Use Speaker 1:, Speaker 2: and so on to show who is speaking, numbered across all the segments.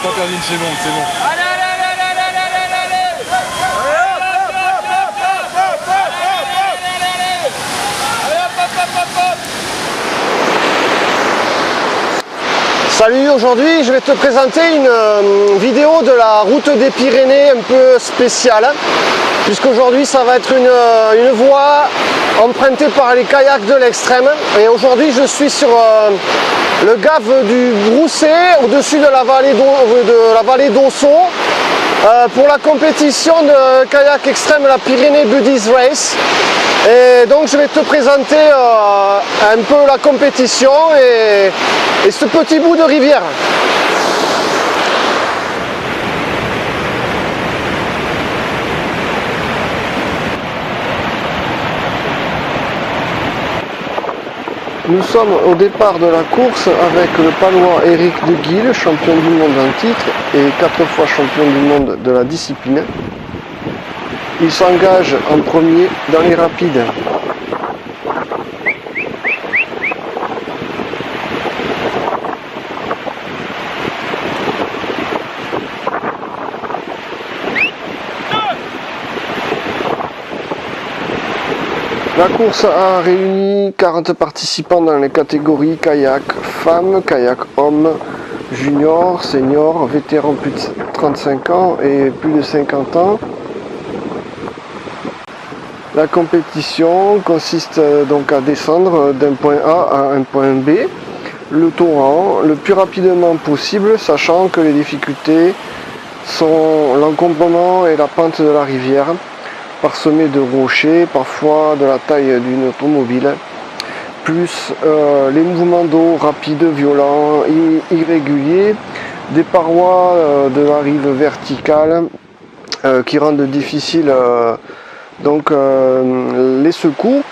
Speaker 1: pas perdu une seconde, c'est bon. Allez, allez, allez, allez, allez, allez,
Speaker 2: Salut, aujourd'hui je vais te présenter une vidéo de la route des Pyrénées un peu spéciale, puisqu'aujourd'hui ça va être une voie empruntée par les kayaks de l'extrême. Et aujourd'hui je suis sur le gave du Brousset, au-dessus de la vallée d'Ossau, pour la compétition de kayak extrême, la Pyrénées Buddies Race. Et donc je vais te présenter un peu la compétition et ce petit bout de rivière. Nous sommes au départ de la course avec le Palois Éric de Guille, champion du monde en titre et 4 fois champion du monde de la discipline. Il s'engage en premier dans les rapides. La course a réuni 40 participants dans les catégories kayak femmes, kayak hommes, juniors, seniors, vétérans plus de 35 ans et plus de 50 ans. La compétition consiste donc à descendre d'un point A à un point B, le torrent, le plus rapidement possible, sachant que les difficultés sont l'encombrement et la pente de la rivière, parsemé de rochers, parfois de la taille d'une automobile, plus les mouvements d'eau rapides, violents, irréguliers, des parois de la rive verticale qui rendent difficile les secours.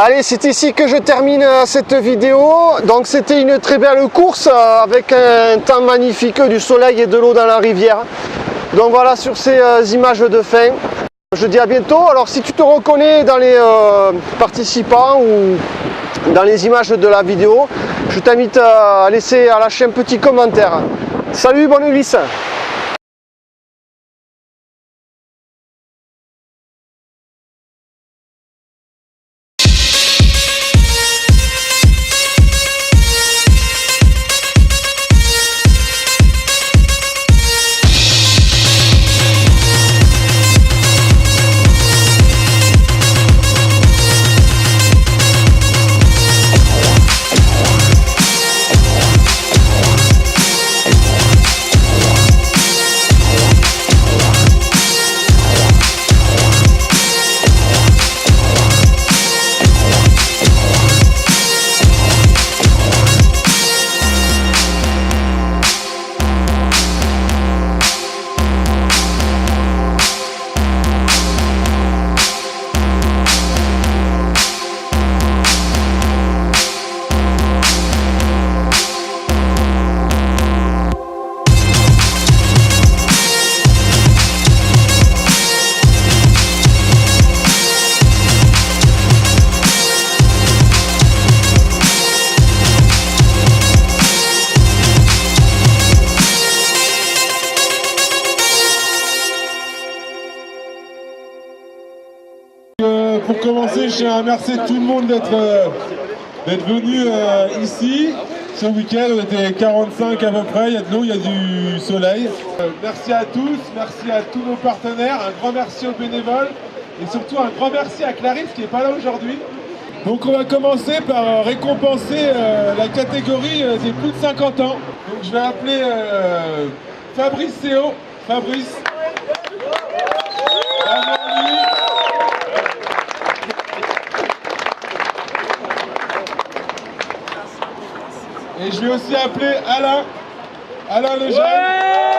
Speaker 2: Allez, c'est ici que je termine cette vidéo. Donc c'était une très belle course avec un temps magnifique, du soleil et de l'eau dans la rivière. Donc voilà, sur ces images de fin, je dis à bientôt. Alors si tu te reconnais dans les participants ou dans les images de la vidéo, je t'invite à lâcher un petit commentaire. Salut, bonne glisse!
Speaker 3: Pour commencer, je tiens à remercier tout le monde d'être venu ici. Ce week-end, on était 45 à peu près, il y a de l'eau, il y a du soleil. Merci à tous, merci à tous nos partenaires, un grand merci aux bénévoles et surtout un grand merci à Clarisse qui n'est pas là aujourd'hui. Donc on va commencer par récompenser la catégorie des plus de 50 ans. Donc je vais appeler Fabrice Théo. Fabrice. Et je vais aussi appeler Alain le jeune.